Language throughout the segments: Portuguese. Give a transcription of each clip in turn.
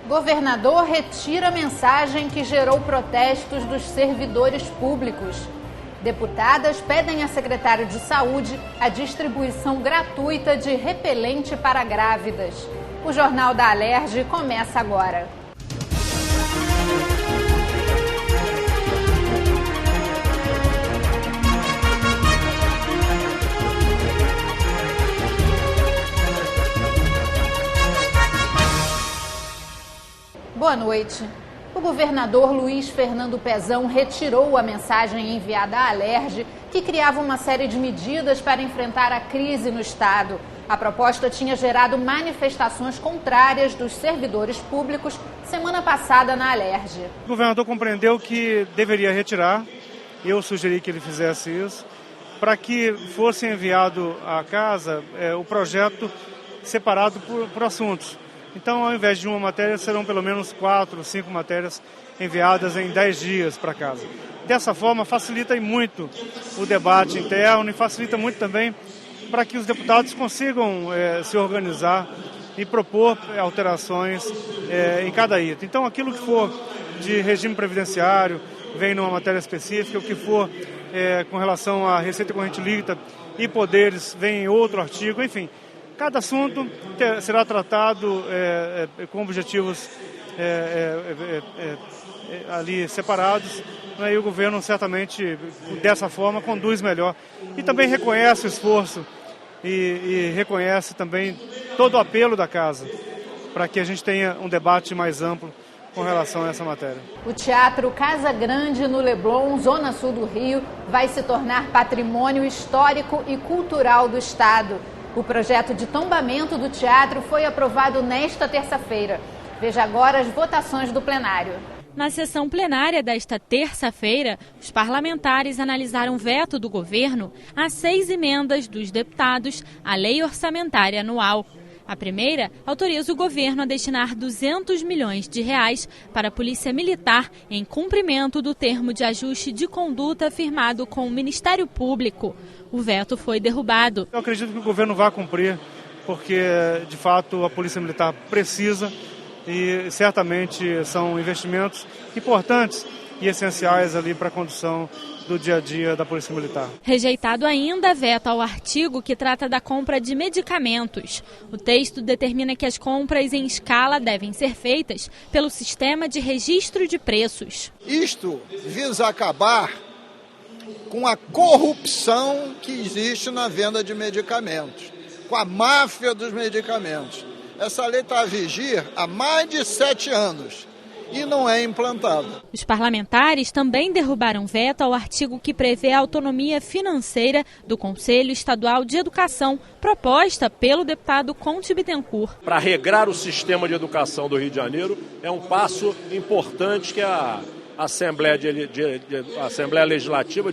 Governador retira mensagem que gerou protestos dos servidores públicos. Deputadas pedem a secretária de Saúde a distribuição gratuita de repelente para grávidas. O Jornal da Alerj começa agora. Boa noite. O governador Luiz Fernando Pezão retirou a mensagem enviada à Alerj, que criava uma série de medidas para enfrentar a crise no estado. A proposta tinha gerado manifestações contrárias dos servidores públicos semana passada na Alerj. O governador compreendeu que deveria retirar, eu sugeri que ele fizesse isso, para que fosse enviado à casa o projeto separado por assuntos. Então, ao invés de uma matéria, serão pelo menos 4 ou 5 matérias enviadas em 10 dias para casa. Dessa forma, facilita muito o debate interno e facilita muito também para que os deputados consigam se organizar e propor alterações em cada item. Então, aquilo que for de regime previdenciário vem numa matéria específica, o que for com relação à receita corrente líquida e poderes vem em outro artigo, enfim. Cada assunto será tratado com objetivos ali separados, né, e o governo certamente dessa forma conduz melhor. E também reconhece o esforço e reconhece também todo o apelo da casa para que a gente tenha um debate mais amplo com relação a essa matéria. O Teatro Casa Grande, no Leblon, zona sul do Rio, vai se tornar patrimônio histórico e cultural do estado. O projeto de tombamento do teatro foi aprovado nesta terça-feira. Veja agora as votações do plenário. Na sessão plenária desta terça-feira, os parlamentares analisaram o veto do governo a 6 emendas dos deputados à Lei Orçamentária Anual. A primeira autoriza o governo a destinar R$200 milhões para a Polícia Militar em cumprimento do termo de ajuste de conduta firmado com o Ministério Público. O veto foi derrubado. Eu acredito que o governo vai cumprir, porque, de fato, a Polícia Militar precisa e certamente são investimentos importantes e essenciais ali para a condução do dia a dia da Polícia Militar. Rejeitado ainda veto ao artigo que trata da compra de medicamentos. O texto determina que as compras em escala devem ser feitas pelo sistema de registro de preços. Isto visa acabar com a corrupção que existe na venda de medicamentos, com a máfia dos medicamentos. Essa lei está a vigir há mais de 7 anos. E não é implantado. Os parlamentares também derrubaram veto ao artigo que prevê a autonomia financeira do Conselho Estadual de Educação, proposta pelo deputado Conte Bittencourt. Para regrar o sistema de educação do Rio de Janeiro, é um passo importante que a Assembleia Legislativa,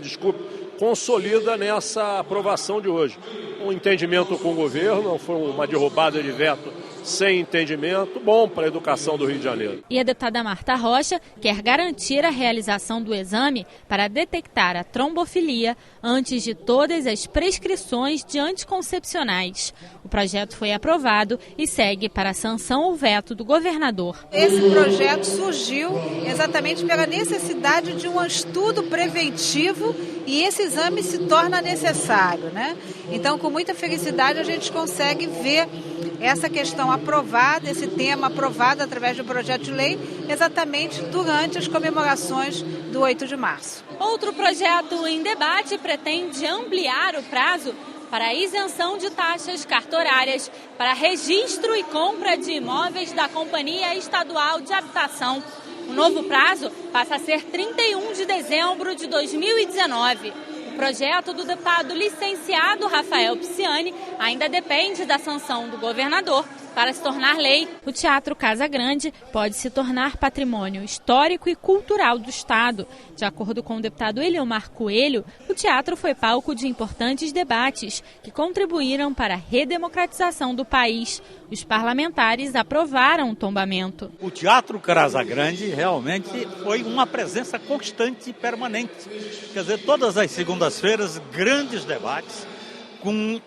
consolida nessa aprovação de hoje. Um entendimento com o governo, não foi uma derrubada de veto sem entendimento, bom para a educação do Rio de Janeiro. E a deputada Marta Rocha quer garantir a realização do exame para detectar a trombofilia antes de todas as prescrições de anticoncepcionais. O projeto foi aprovado e segue para a sanção ou veto do governador. Esse projeto surgiu exatamente pela necessidade de um estudo preventivo e esse exame se torna necessário, né? Então, com muita felicidade, a gente consegue ver essa questão aprovada, esse tema aprovado através de um projeto de lei, exatamente durante as comemorações do 8 de março. Outro projeto em debate pretende ampliar o prazo para a isenção de taxas cartorárias para registro e compra de imóveis da Companhia Estadual de Habitação. O novo prazo passa a ser 31 de dezembro de 2019. O projeto do deputado licenciado Rafael Pisciani ainda depende da sanção do governador para se tornar lei. O Teatro Casa Grande pode se tornar patrimônio histórico e cultural do estado. De acordo com o deputado Eliomar Coelho, o teatro foi palco de importantes debates que contribuíram para a redemocratização do país. Os parlamentares aprovaram o tombamento. O Teatro Casa Grande realmente foi uma presença constante e permanente. Quer dizer, todas as segundas-feiras, grandes debates com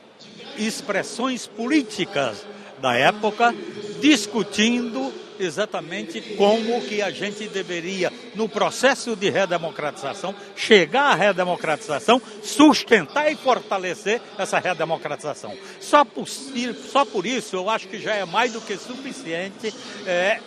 expressões políticas da época, discutindo exatamente como que a gente deveria, no processo de redemocratização, chegar à redemocratização, sustentar e fortalecer essa redemocratização. Só por isso eu acho que já é mais do que suficiente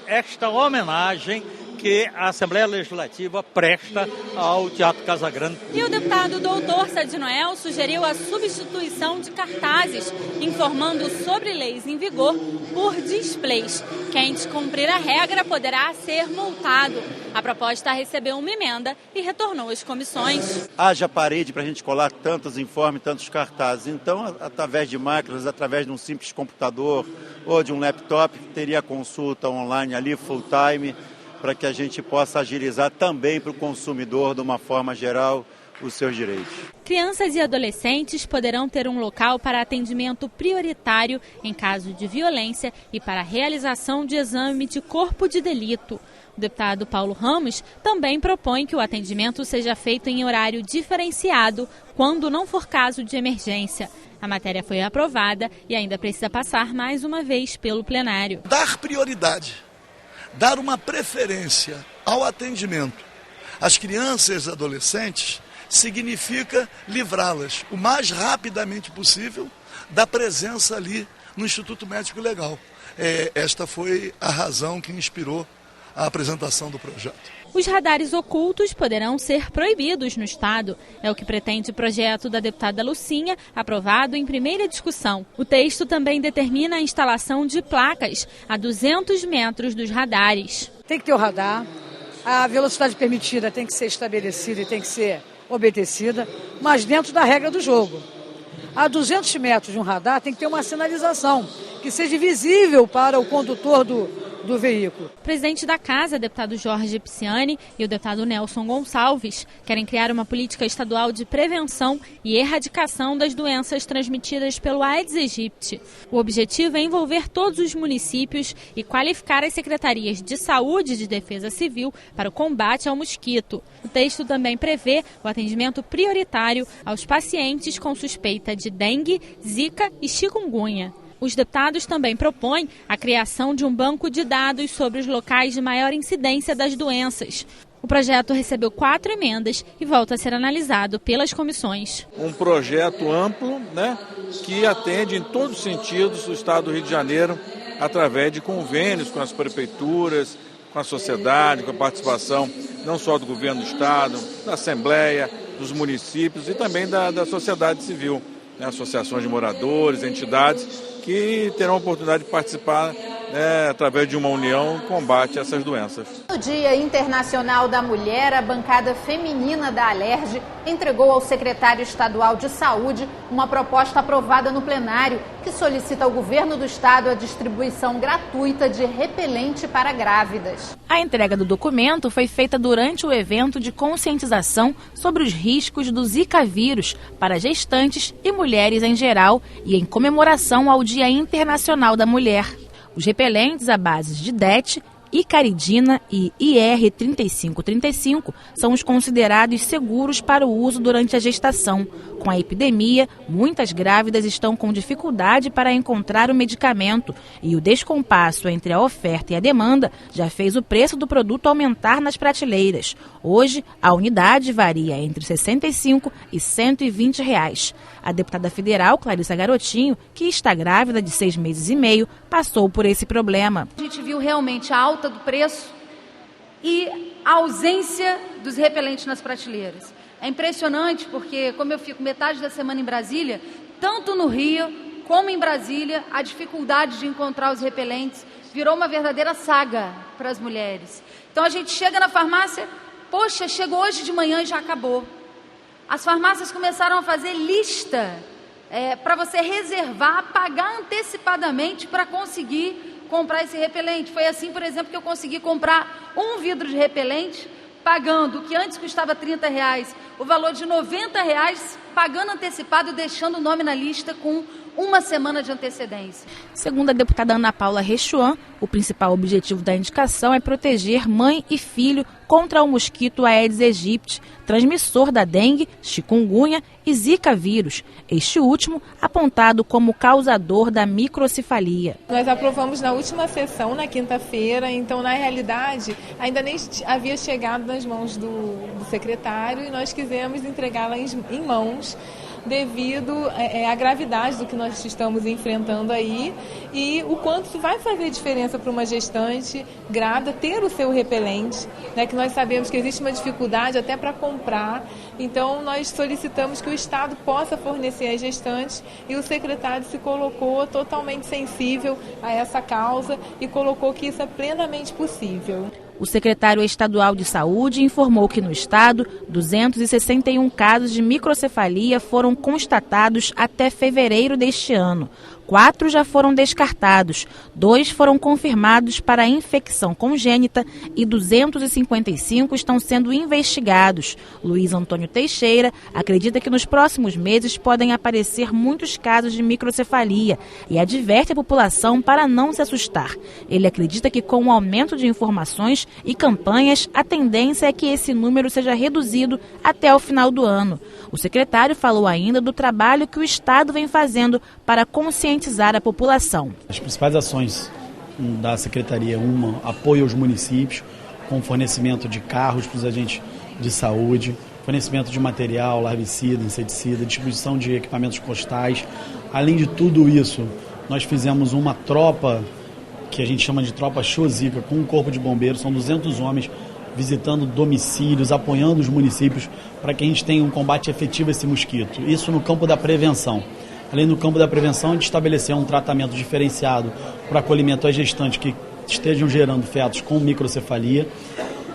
esta homenagem que a Assembleia Legislativa presta ao Teatro Casagrande. E o deputado doutor Sadi Noel sugeriu a substituição de cartazes informando sobre leis em vigor por displays. Quem descumprir a regra poderá ser multado. A proposta recebeu uma emenda e retornou às comissões. Haja parede para a gente colar tantos informes, tantos cartazes. Então, através de máquinas, através de um simples computador ou de um laptop, teria consulta online ali, full time, para que a gente possa agilizar também para o consumidor, de uma forma geral, os seus direitos. Crianças e adolescentes poderão ter um local para atendimento prioritário em caso de violência e para a realização de exame de corpo de delito. O deputado Paulo Ramos também propõe que o atendimento seja feito em horário diferenciado, quando não for caso de emergência. A matéria foi aprovada e ainda precisa passar mais uma vez pelo plenário. Dar prioridade, dar uma preferência ao atendimento às crianças e adolescentes significa livrá-las o mais rapidamente possível da presença ali no Instituto Médico Legal. Esta foi a razão que inspirou a apresentação do projeto. Os radares ocultos poderão ser proibidos no Estado. É o que pretende o projeto da deputada Lucinha, aprovado em primeira discussão. O texto também determina a instalação de placas a 200 metros dos radares. Tem que ter o radar, a velocidade permitida tem que ser estabelecida e tem que ser obedecida, mas dentro da regra do jogo. A 200 metros de um radar tem que ter uma sinalização que seja visível para o condutor do veículo. O presidente da Casa, deputado Jorge Pisciani, e o deputado Nelson Gonçalves querem criar uma política estadual de prevenção e erradicação das doenças transmitidas pelo Aedes aegypti. O objetivo é envolver todos os municípios e qualificar as secretarias de saúde e de defesa civil para o combate ao mosquito. O texto também prevê o atendimento prioritário aos pacientes com suspeita de dengue, zika e chikungunya. Os deputados também propõem a criação de um banco de dados sobre os locais de maior incidência das doenças. O projeto recebeu 4 emendas e volta a ser analisado pelas comissões. Um projeto amplo, que atende em todos os sentidos o Estado do Rio de Janeiro, através de convênios com as prefeituras, com a sociedade, com a participação não só do governo do Estado, da Assembleia, dos municípios e também da sociedade civil, associações de moradores, entidades, que terão a oportunidade de participar através de uma união no combate a essas doenças. No Dia Internacional da Mulher, a bancada feminina da Alerj entregou ao secretário estadual de Saúde uma proposta aprovada no plenário que solicita ao governo do estado a distribuição gratuita de repelente para grávidas. A entrega do documento foi feita durante o evento de conscientização sobre os riscos do Zika vírus para gestantes e mulheres em geral e em comemoração ao Dia Internacional da Mulher. Os repelentes à base de DET, icaridina e IR3535 são os considerados seguros para o uso durante a gestação. Com a epidemia, muitas grávidas estão com dificuldade para encontrar o medicamento e o descompasso entre a oferta e a demanda já fez o preço do produto aumentar nas prateleiras. Hoje, a unidade varia entre R$ 65 e R$ 120. A deputada federal, Clarissa Garotinho, que está grávida de 6 meses e meio, passou por esse problema. A gente viu realmente a alta do preço e a ausência dos repelentes nas prateleiras. É impressionante porque, como eu fico metade da semana em Brasília, tanto no Rio como em Brasília, a dificuldade de encontrar os repelentes virou uma verdadeira saga para as mulheres. Então a gente chega na farmácia, poxa, chegou hoje de manhã e já acabou. As farmácias começaram a fazer lista para você reservar, pagar antecipadamente para conseguir comprar esse repelente. Foi assim, por exemplo, que eu consegui comprar um vidro de repelente, pagando o que antes custava R$30, o valor de R$90, pagando antecipado e deixando o nome na lista com uma semana de antecedência. Segundo a deputada Ana Paula Rechuan, o principal objetivo da indicação é proteger mãe e filho contra o mosquito Aedes aegypti, transmissor da dengue, chikungunya e zika vírus, este último apontado como causador da microcefalia. Nós aprovamos na última sessão, na quinta-feira, então na realidade ainda nem havia chegado nas mãos do secretário e nós quisemos entregá-la em mãos devido à gravidade do que nós estamos enfrentando aí e o quanto isso vai fazer diferença para uma gestante grávida ter o seu repelente, né, que nós sabemos que existe uma dificuldade até para comprar, então nós solicitamos que o Estado possa fornecer às gestantes e o secretário se colocou totalmente sensível a essa causa e colocou que isso é plenamente possível. O secretário estadual de Saúde informou que no estado, 261 casos de microcefalia foram constatados até fevereiro deste ano. 4 já foram descartados, 2 foram confirmados para infecção congênita e 255 estão sendo investigados. Luiz Antônio Teixeira acredita que nos próximos meses podem aparecer muitos casos de microcefalia e adverte a população para não se assustar. Ele acredita que com o aumento de informações e campanhas, a tendência é que esse número seja reduzido até o final do ano. O secretário falou ainda do trabalho que o Estado vem fazendo para conscientizar a população. As principais ações da Secretaria, apoio aos municípios, com fornecimento de carros para os agentes de saúde, fornecimento de material, larvicida, inseticida, distribuição de equipamentos costais. Além de tudo isso, nós fizemos uma tropa, que a gente chama de tropa Xosica, com um corpo de bombeiros, são 200 homens visitando domicílios, apoiando os municípios para que a gente tenha um combate efetivo a esse mosquito. Isso no campo da prevenção. Além do campo da prevenção, a gente estabeleceu um tratamento diferenciado para acolhimento às gestantes que estejam gerando fetos com microcefalia,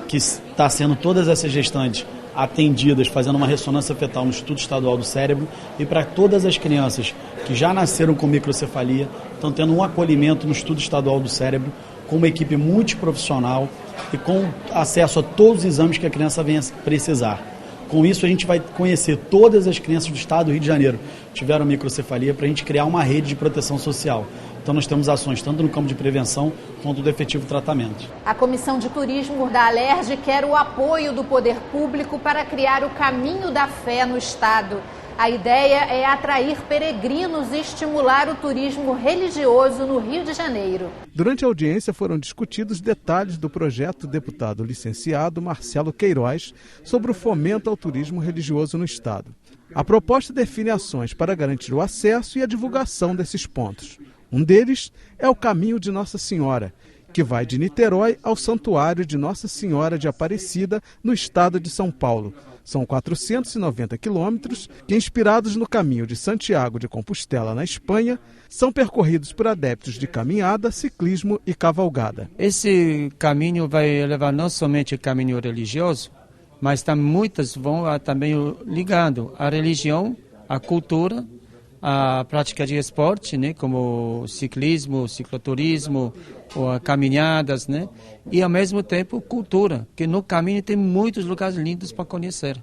que está sendo todas essas gestantes atendidas, fazendo uma ressonância fetal no Instituto Estadual do Cérebro, e para todas as crianças que já nasceram com microcefalia, estão tendo um acolhimento no Instituto Estadual do Cérebro, com uma equipe multiprofissional e com acesso a todos os exames que a criança venha precisar. Com isso, a gente vai conhecer todas as crianças do estado do Rio de Janeiro que tiveram microcefalia para a gente criar uma rede de proteção social. Então, nós temos ações tanto no campo de prevenção quanto do efetivo tratamento. A Comissão de Turismo da Alerj quer o apoio do poder público para criar o Caminho da Fé no estado. A ideia é atrair peregrinos e estimular o turismo religioso no Rio de Janeiro. Durante a audiência foram discutidos detalhes do projeto do deputado licenciado Marcelo Queiroz sobre o fomento ao turismo religioso no estado. A proposta define ações para garantir o acesso e a divulgação desses pontos. Um deles é o Caminho de Nossa Senhora, que vai de Niterói ao Santuário de Nossa Senhora de Aparecida, no estado de São Paulo. São 490 quilômetros que, inspirados no caminho de Santiago de Compostela, na Espanha, são percorridos por adeptos de caminhada, ciclismo e cavalgada. Esse caminho vai levar não somente o caminho religioso, mas muitas vão também ligando a religião, a cultura, a prática de esporte, né, como ciclismo, cicloturismo, ou caminhadas, né, e ao mesmo tempo cultura, que no caminho tem muitos lugares lindos para conhecer.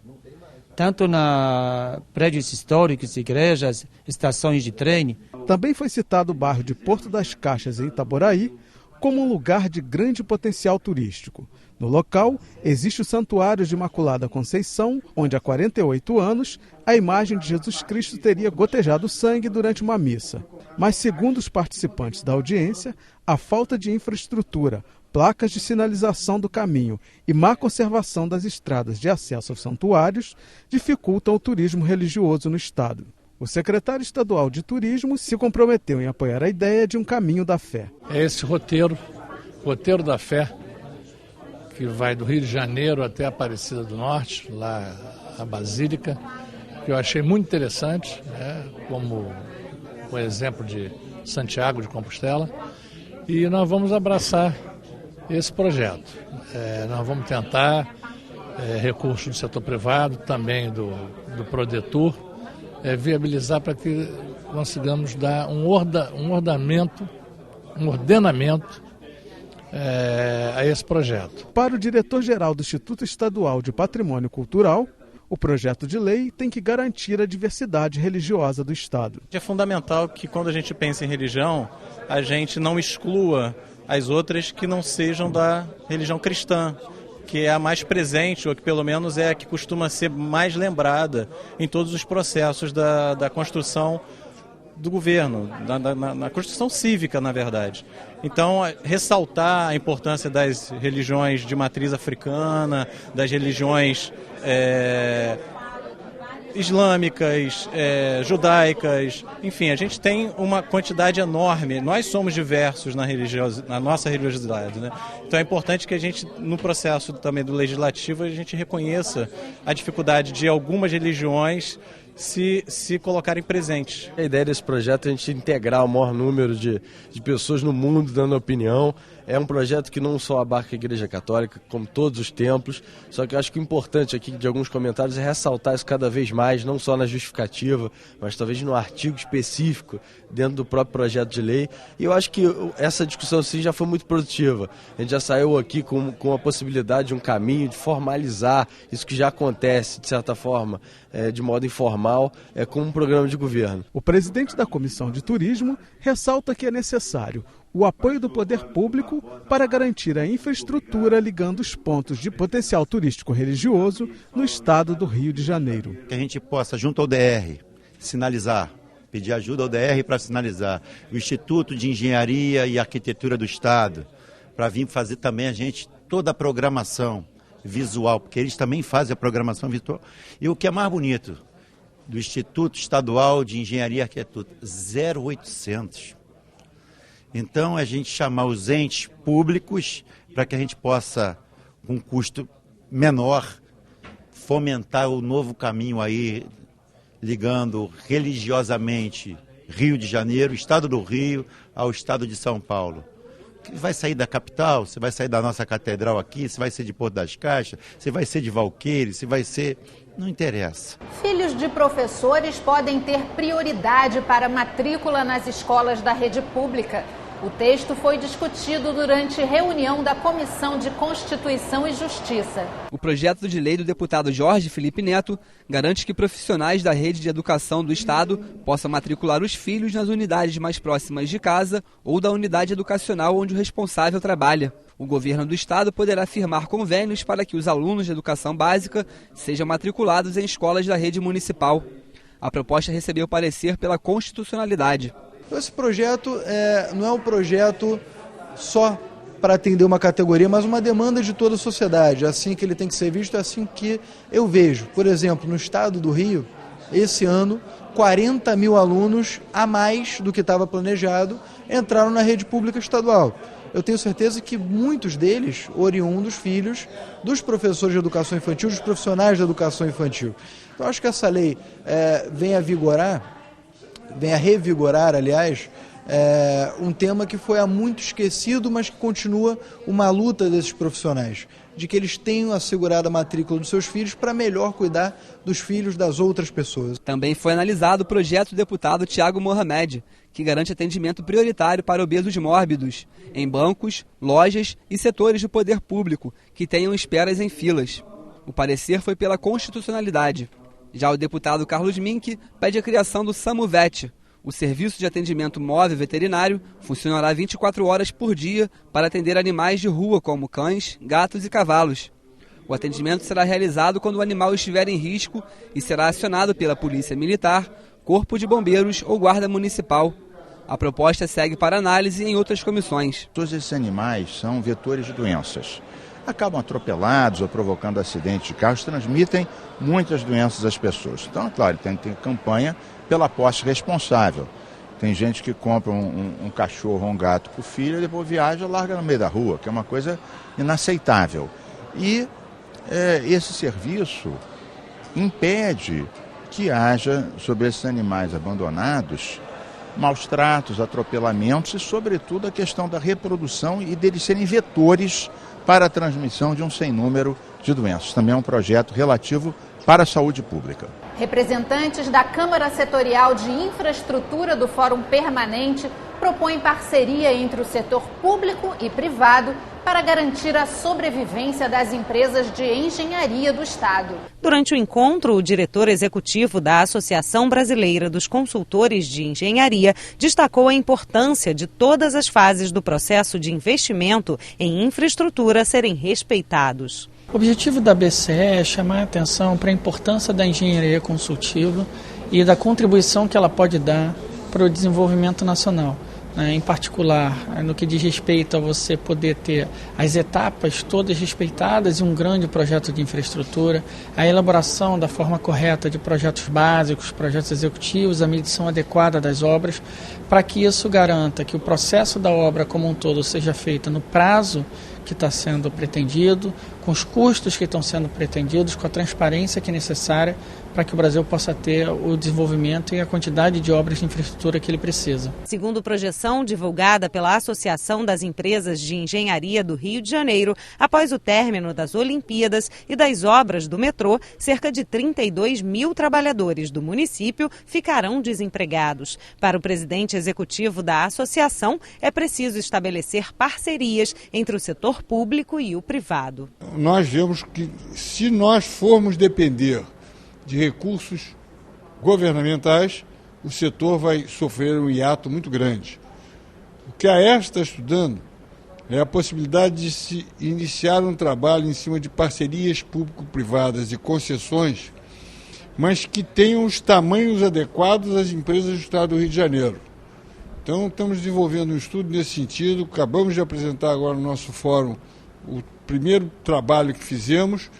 Tanto na prédios históricos, igrejas, estações de trem. Também foi citado o bairro de Porto das Caixas, em Itaboraí, como um lugar de grande potencial turístico. No local, existe o Santuário de Imaculada Conceição, onde há 48 anos a imagem de Jesus Cristo teria gotejado sangue durante uma missa. Mas, segundo os participantes da audiência, a falta de infraestrutura, placas de sinalização do caminho e má conservação das estradas de acesso aos santuários dificultam o turismo religioso no estado. O secretário estadual de Turismo se comprometeu em apoiar a ideia de um Caminho da Fé. É esse roteiro da fé, que vai do Rio de Janeiro até Aparecida do Norte, lá a Basílica, que eu achei muito interessante, né, como o exemplo de Santiago de Compostela, e nós vamos abraçar esse projeto. Nós vamos tentar recursos do setor privado, também do Prodetur, viabilizar para que consigamos dar um ordenamento a esse projeto. Para o diretor-geral do Instituto Estadual de Patrimônio Cultural, O projeto de lei tem que garantir a diversidade religiosa do Estado. É fundamental que quando a gente pensa em religião, a gente não exclua as outras que não sejam da religião cristã, que é a mais presente, ou que pelo menos é a que costuma ser mais lembrada em todos os processos da construção do governo, na construção cívica, na verdade. Então, ressaltar a importância das religiões de matriz africana, das religiões islâmicas, judaicas, enfim, a gente tem uma quantidade enorme, nós somos diversos na nossa religiosidade, né? Então é importante que a gente, no processo também do legislativo, a gente reconheça a dificuldade de algumas religiões se colocarem presentes. A ideia desse projeto é a gente integrar o maior número de pessoas no mundo dando opinião. É um projeto que não só abarca a Igreja Católica, como todos os templos, só que eu acho que o importante aqui de alguns comentários é ressaltar isso cada vez mais, não só na justificativa, mas talvez no artigo específico dentro do próprio projeto de lei. E eu acho que essa discussão sim já foi muito produtiva. A gente já saiu aqui com a possibilidade de um caminho de formalizar isso que já acontece, de certa forma, de modo informal, com um programa de governo. O presidente da Comissão de Turismo ressalta que é necessário o apoio do poder público para garantir a infraestrutura ligando os pontos de potencial turístico religioso no estado do Rio de Janeiro. Que a gente possa, junto ao DR, sinalizar, pedir ajuda ao DR para sinalizar, o Instituto de Engenharia e Arquitetura do Estado, para vir fazer também a gente toda a programação visual, porque eles também fazem a programação visual. E o que é mais bonito, do Instituto Estadual de Engenharia e Arquitetura, 0800. Então, a gente chamar os entes públicos para que a gente possa, com custo menor, fomentar o novo caminho aí, ligando religiosamente Rio de Janeiro, Estado do Rio, ao Estado de São Paulo. Você vai sair da capital, você vai sair da nossa catedral aqui, você vai ser de Porto das Caixas, você vai ser de Valqueire, você vai ser... Não interessa. Filhos de professores podem ter prioridade para matrícula nas escolas da rede pública. O texto foi discutido durante reunião da Comissão de Constituição e Justiça. O projeto de lei do deputado Jorge Felipe Neto garante que profissionais da rede de educação do Estado possam matricular os filhos nas unidades mais próximas de casa ou da unidade educacional onde o responsável trabalha. O governo do Estado poderá firmar convênios para que os alunos de educação básica sejam matriculados em escolas da rede municipal. A proposta recebeu parecer pela constitucionalidade. Esse projeto não é um projeto só para atender uma categoria, mas uma demanda de toda a sociedade. É assim que ele tem que ser visto, é assim que eu vejo. Por exemplo, no estado do Rio, esse ano, 40 mil alunos a mais do que estava planejado entraram na rede pública estadual. Eu tenho certeza que muitos deles, oriundos, filhos dos professores de educação infantil, dos profissionais de educação infantil. Então, acho que essa lei vem a revigorar, aliás, um tema que foi há muito esquecido, mas que continua uma luta desses profissionais, de que eles tenham assegurado a matrícula dos seus filhos para melhor cuidar dos filhos das outras pessoas. Também foi analisado o projeto do deputado Tiago Mohamed, que garante atendimento prioritário para obesos mórbidos, em bancos, lojas e setores do poder público, que tenham esperas em filas. O parecer foi pela constitucionalidade. Já o deputado Carlos Mink pede a criação do SAMUVET. O serviço de atendimento móvel veterinário funcionará 24 horas por dia para atender animais de rua, como cães, gatos e cavalos. O atendimento será realizado quando o animal estiver em risco e será acionado pela Polícia Militar, Corpo de Bombeiros ou Guarda Municipal. A proposta segue para análise em outras comissões. Todos esses animais são vetores de doenças. Acabam atropelados ou provocando acidentes de carros, transmitem muitas doenças às pessoas. Então, é claro, tem que ter campanha pela posse responsável. Tem gente que compra um cachorro ou um gato para o filho e depois viaja e larga no meio da rua, que é uma coisa inaceitável. E esse serviço impede que haja, sobre esses animais abandonados, maus tratos, atropelamentos e, sobretudo, a questão da reprodução e deles serem vetores para a transmissão de um sem número de doenças. Também é um projeto relativo para a saúde pública. Representantes da Câmara Setorial de Infraestrutura do Fórum Permanente propõem parceria entre o setor público e privado para garantir a sobrevivência das empresas de engenharia do Estado. Durante o encontro, o diretor executivo da Associação Brasileira dos Consultores de Engenharia destacou a importância de todas as fases do processo de investimento em infraestrutura serem respeitados. O objetivo da BCE é chamar a atenção para a importância da engenharia consultiva e da contribuição que ela pode dar para o desenvolvimento nacional. Em particular, no que diz respeito a você poder ter as etapas todas respeitadas e um grande projeto de infraestrutura, a elaboração da forma correta de projetos básicos, projetos executivos, a medição adequada das obras, para que isso garanta que o processo da obra como um todo seja feito no prazo que está sendo pretendido, com os custos que estão sendo pretendidos, com a transparência que é necessária para que o Brasil possa ter o desenvolvimento e a quantidade de obras de infraestrutura que ele precisa. Segundo projeção divulgada pela Associação das Empresas de Engenharia do Rio de Janeiro, após o término das Olimpíadas e das obras do metrô, cerca de 32 mil trabalhadores do município ficarão desempregados. Para o presidente executivo da associação, é preciso estabelecer parcerias entre o setor público e o privado. Nós vemos que, se nós formos depender de recursos governamentais, o setor vai sofrer um hiato muito grande. O que a ERS está estudando é a possibilidade de se iniciar um trabalho em cima de parcerias público-privadas e concessões, mas que tenham os tamanhos adequados às empresas do Estado do Rio de Janeiro. Então, estamos desenvolvendo um estudo nesse sentido, acabamos de apresentar agora no nosso fórum o primeiro trabalho que fizemos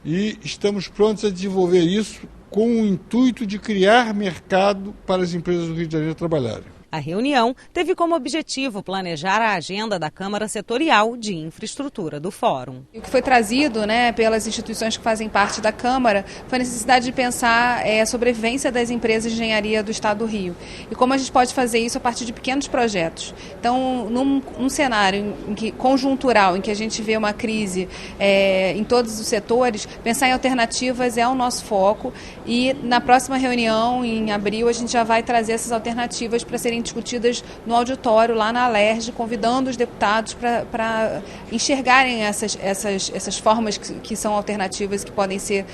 e estamos prontos a desenvolver isso com o intuito de criar mercado para as empresas do Rio de Janeiro trabalharem. A reunião teve como objetivo planejar a agenda da Câmara Setorial de Infraestrutura do Fórum. O que foi trazido, pelas instituições que fazem parte da Câmara foi a necessidade de pensar a sobrevivência das empresas de engenharia do Estado do Rio e como a gente pode fazer isso a partir de pequenos projetos. Então, num cenário conjuntural, em que a gente vê uma crise em todos os setores, pensar em alternativas é o nosso foco e na próxima reunião, em abril, a gente já vai trazer essas alternativas para serem discutidas no auditório lá na Alerj, convidando os deputados para enxergarem essas formas que são alternativas, que podem ser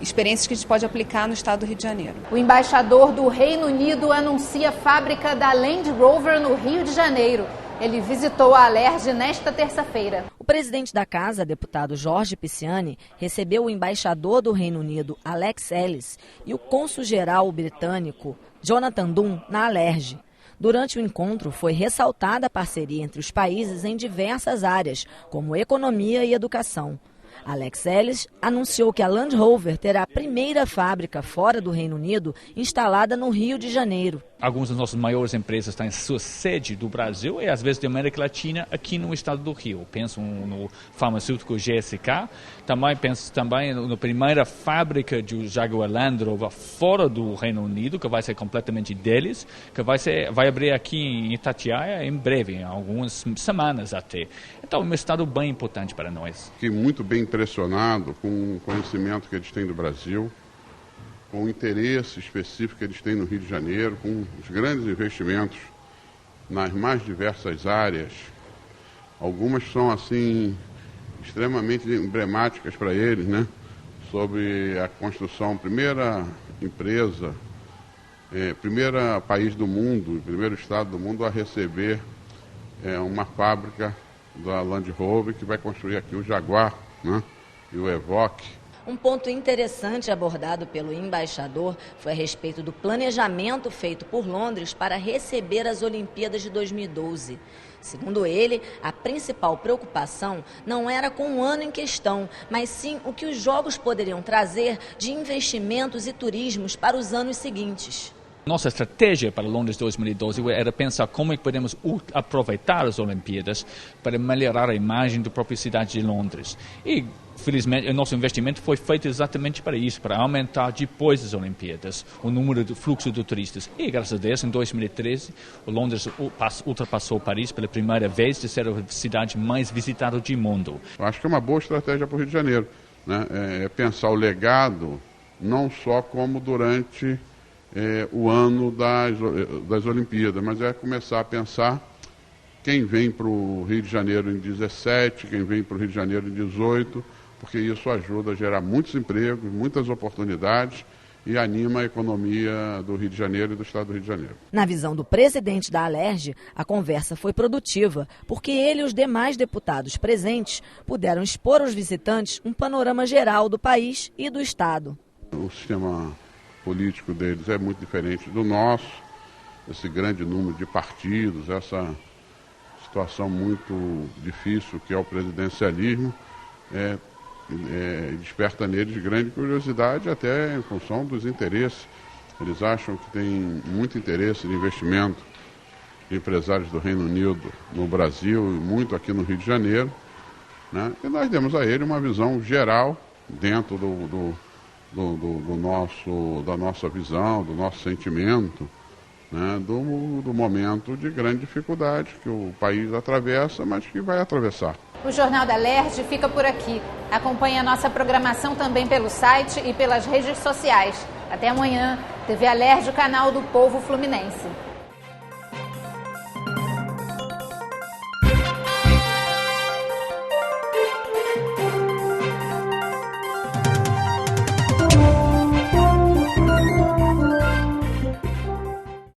experiências que a gente pode aplicar no estado do Rio de Janeiro. O embaixador do Reino Unido anuncia a fábrica da Land Rover no Rio de Janeiro. Ele visitou a Alerj nesta terça-feira. O presidente da casa, deputado Jorge Pisciani, recebeu o embaixador do Reino Unido, Alex Ellis, e o cônsul-geral britânico, Jonathan Dunn, na Alerj. Durante o encontro, foi ressaltada a parceria entre os países em diversas áreas, como economia e educação. Alex Ellis anunciou que a Land Rover terá a primeira fábrica fora do Reino Unido instalada no Rio de Janeiro. Algumas das nossas maiores empresas têm sua sede do Brasil e às vezes da América Latina aqui no estado do Rio. Penso no farmacêutico GSK, também penso na primeira fábrica de Jaguar Land Rover fora do Reino Unido, que vai ser completamente deles, que vai abrir aqui em Itatiaia em breve, em algumas semanas até. Então é um estado bem importante para nós. Fiquei muito bem impressionado com o conhecimento que eles têm do Brasil, com o interesse específico que eles têm no Rio de Janeiro, com os grandes investimentos nas mais diversas áreas. Algumas são, assim, extremamente emblemáticas para eles, sobre a construção, primeira empresa, primeiro país do mundo, primeiro estado do mundo a receber uma fábrica da Land Rover, que vai construir aqui o Jaguar, e o Evoque. Um ponto interessante abordado pelo embaixador foi a respeito do planejamento feito por Londres para receber as Olimpíadas de 2012. Segundo ele, a principal preocupação não era com o ano em questão, mas sim o que os Jogos poderiam trazer de investimentos e turismos para os anos seguintes. Nossa estratégia para Londres 2012 era pensar como é que podemos aproveitar as Olimpíadas para melhorar a imagem da própria cidade de Londres. E, felizmente, o nosso investimento foi feito exatamente para isso, para aumentar depois das Olimpíadas o número de fluxo de turistas. E, graças a Deus, em 2013, Londres ultrapassou Paris pela primeira vez de ser a cidade mais visitada do mundo. Eu acho que é uma boa estratégia para o Rio de Janeiro, É pensar o legado não só como durante o ano das Olimpíadas, mas é começar a pensar quem vem para o Rio de Janeiro em 17, quem vem para o Rio de Janeiro em 18, porque isso ajuda a gerar muitos empregos, muitas oportunidades e anima a economia do Rio de Janeiro e do estado do Rio de Janeiro. Na visão do presidente da Alerj, a conversa foi produtiva, porque ele e os demais deputados presentes puderam expor aos visitantes um panorama geral do país e do estado. O sistema político deles é muito diferente do nosso, esse grande número de partidos, essa situação muito difícil que é o presidencialismo, desperta neles grande curiosidade, até em função dos interesses. Eles acham que tem muito interesse de investimento de empresários do Reino Unido no Brasil e muito aqui no Rio de Janeiro, né? E nós demos a ele uma visão geral dentro da nossa visão, do nosso sentimento, né? do momento de grande dificuldade que o país atravessa, mas que vai atravessar. O Jornal da Alerj fica por aqui. Acompanhe a nossa programação também pelo site e pelas redes sociais. Até amanhã. TV Alerj, o canal do povo fluminense.